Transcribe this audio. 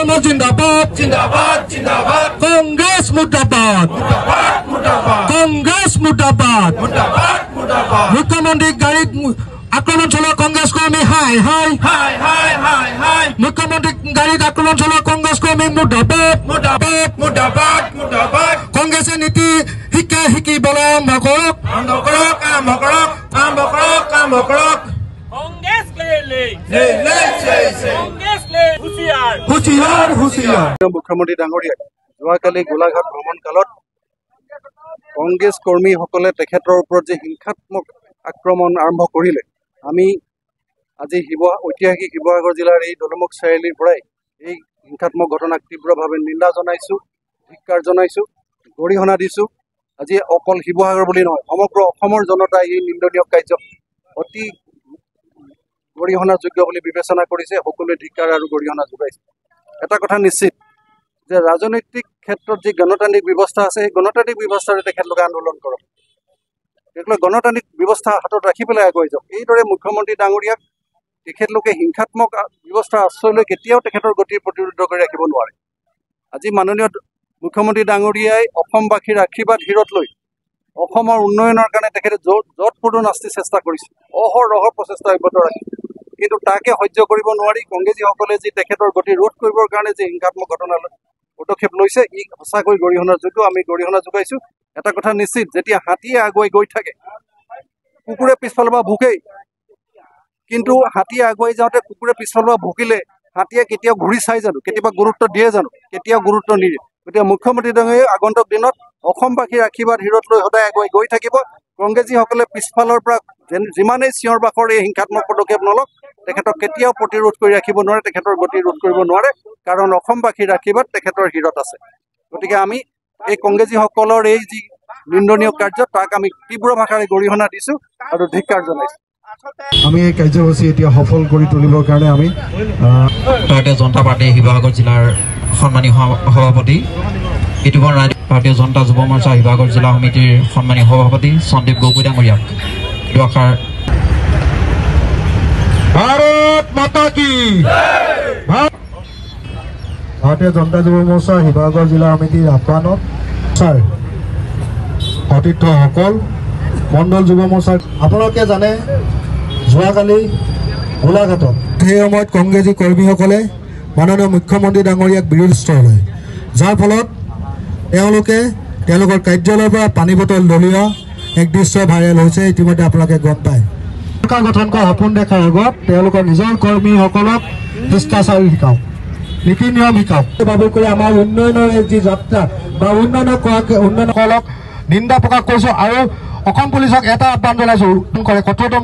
অসমৰ জিন্দাবাদ জিন্দাবাদ জিন্দাবাদ কংগ্ৰেছ মুৰ্দাবাদ মুৰ্দাবাদ মুৰ্দাবাদ কংগ্ৰেছ মুৰ্দাবাদ মুৰ্দাবাদ মুৰ্দাবাদ মুখ্যমন্ত্ৰী গাড়ীত আক্ৰমণ চলোৱা কংগ্ৰেছ কৰ্মী হাই হাই হাই হাই হাই হাই মুখ্যমন্ত্ৰী গাড়ীত আক্ৰমণ চলোৱা কংগ্ৰেছ কৰ্মী মুৰ্দাবাদ মুৰ্দাবাদ মুৰ্দাবাদ মুৰ্দাবাদ কংগ্ৰেছে নীতি শিকিবলৈ আৰম্ভ কৰক আৰম্ভ কৰক আৰম্ভ কৰক আৰম্ভ কৰক আৰম্ভ কৰক कांग्रेस ले হুঁচিয়াৰ হুঁচিয়াৰ মুখ্যমন্ত্ৰী ডাঙৰীয়া যোৱাকালি গোলাঘাট ভ্ৰমণ কালত কংগ্ৰেছ কৰ্মীসকলে তেখেতৰ ওপৰত যে হিংসাত্মক আক্ৰমণ আৰম্ভ কৰিলে আমি আজি ঐতিহাসিক শিৱসাগৰ জিলাৰ এই দলমুখ চাৰিআলিৰ পৰাই এই হিংসাত্মক ঘটনাক তীব্ৰভাৱে নিন্দা জনাইছোঁ, ধিক্কাৰ জনাইছোঁ, গৰিহণা দিছোঁ। আজি অকল শিৱসাগৰ বুলি নহয়, সমগ্ৰ অসমৰ জনতাই এই নিন্দনীয় কাৰ্য অতি গৰিহণাযোগ্য বুলি বিবেচনা কৰিছে, সকলোৱে ধিক্কাৰ আৰু গৰিহণা যোগাইছে। এটা কথা নিশ্চিত যে ৰাজনৈতিক ক্ষেত্ৰত যি গণতান্ত্ৰিক ব্যৱস্থা আছে, সেই গণতান্ত্ৰিক ব্যৱস্থাৰে তেখেতলোকে আন্দোলন কৰক, তেখেতলোকে গণতান্ত্ৰিক ব্যৱস্থা হাতত ৰাখি পেলাই আগুৱাই যাওক। এইদৰে মুখ্যমন্ত্ৰী ডাঙৰীয়াক তেখেতলোকে হিংসাত্মক ব্যৱস্থাৰ আশ্ৰয় লৈ কেতিয়াও তেখেতৰ গতিৰ প্ৰতিৰোধ কৰি ৰাখিব নোৱাৰে। আজি মাননীয় মুখ্যমন্ত্ৰী ডাঙৰীয়াই অসমবাসীৰ আশীৰ্বাদ হিৰত লৈ অসমৰ উন্নয়নৰ কাৰণে তেখেতে য'ত পদো নাস্তি চেষ্টা কৰিছে, অহৰহ প্ৰচেষ্টা অব্যাহত ৰাখিছে। কিন্তু তাকে সহ্য কৰিব নোৱাৰি কংগ্ৰেছীসকলে যি তেখেতৰ গতি ৰোধ কৰিবৰ কাৰণে যি হিংসাত্মক ঘটনা পদক্ষেপ লৈছে, ই সঁচাকৈ গৰিহণাৰ যোগ্য। আমি গৰিহণা যোগাইছোঁ। এটা কথা নিশ্চিত, যেতিয়া হাতীয়ে আগুৱাই গৈ থাকে, কুকুৰে পিছফালৰ পৰা ভুকেই, কিন্তু হাতীয়ে আগুৱাই যাওঁতে কুকুৰে পিছফালৰ পৰা ভুকিলে হাতীয়ে কেতিয়াও ঘূৰি চাই জানো, কেতিয়াবা গুৰুত্ব দিয়ে জানো? কেতিয়াও গুৰুত্ব নিদিয়ে। গতিকে মুখ্যমন্ত্ৰী ডাঙৰীয়াই আগন্তুক দিনত অসমবাসীৰ আশীৰ্বাদ হিৰত লৈ সদায় আগুৱাই গৈ থাকিব। কংগ্ৰেছীসকলে পিছফালৰ পৰা যিমানেই চিঞৰ বাখৰ এই হিংসাত্মক পদক্ষেপ নলওক, তেখেতক কেতিয়াও প্ৰতিৰোধ কৰি ৰাখিব নোৱাৰে, তেখেতৰ গতি ৰোধ কৰিব নোৱাৰে, কাৰণ অসমবাসীৰ আশীৰ্বাদ তেখেতৰ হিৰত আছে। গতিকে আমি এই কংগ্ৰেছীসকলৰ এই যি নিন্দনীয় কাৰ্য, তাক আমি তীব্ৰ ভাষাৰে গৰিহণা দিছোঁ আৰু ধিক্কাৰ জনাইছোঁ। আমি এই কাৰ্যসূচী এতিয়া সফল কৰি তুলিবৰ কাৰণে আমি ভাৰতীয় জনতা পাৰ্টী শিৱসাগৰ জিলাৰ সন্মানীয় সভাপতি ইটুবৰ ভাৰতীয় জনতা যুৱ মৰ্চা শিৱসাগৰ জিলা সমিতিৰ সন্মানীয় সভাপতি সন্দীপ গগৈ ডাঙৰীয়াক দুআষাৰ ভাৰত মাতা কি ভাৰতীয় জনতা যুৱ মৰ্চা শিৱসাগৰ জিলা সমিতিৰ আহ্বানত সতীৰ্থসকল, মণ্ডল যুৱ মৰ্চাৰ আপোনালোকে জানে যোৱাকালি গোলাঘাটত সেই সময়ত কংগ্ৰেছী কৰ্মীসকলে মাননীয় মুখ্যমন্ত্ৰী ডাঙৰীয়াক বিৰোধিতা কৰে, যাৰ ফলত তেওঁলোকৰ কাৰ্যালয়ৰ পৰা পানী বটল দলিওৱা এক দৃশ্য ভাইৰেল হৈছে। ইতিমধ্যে আপোনালোকে গম পায়। চৰকাৰ গঠন কৰা সপোন দেখাৰ আগত তেওঁলোকৰ নিজৰ কৰ্মীসকলক শিষ্টাচাৰ শিকাওক, নীতি নিয়ম শিকাওক। বাবু কৰি আমাৰ উন্নয়নৰ যি যাত্ৰা বা উন্নয়নসকলক নিন্দা প্ৰকাশ কৰিছোঁ আৰু অসম পুলিচক এটা আহ্বান জনাইছোঁ, কঠোৰতম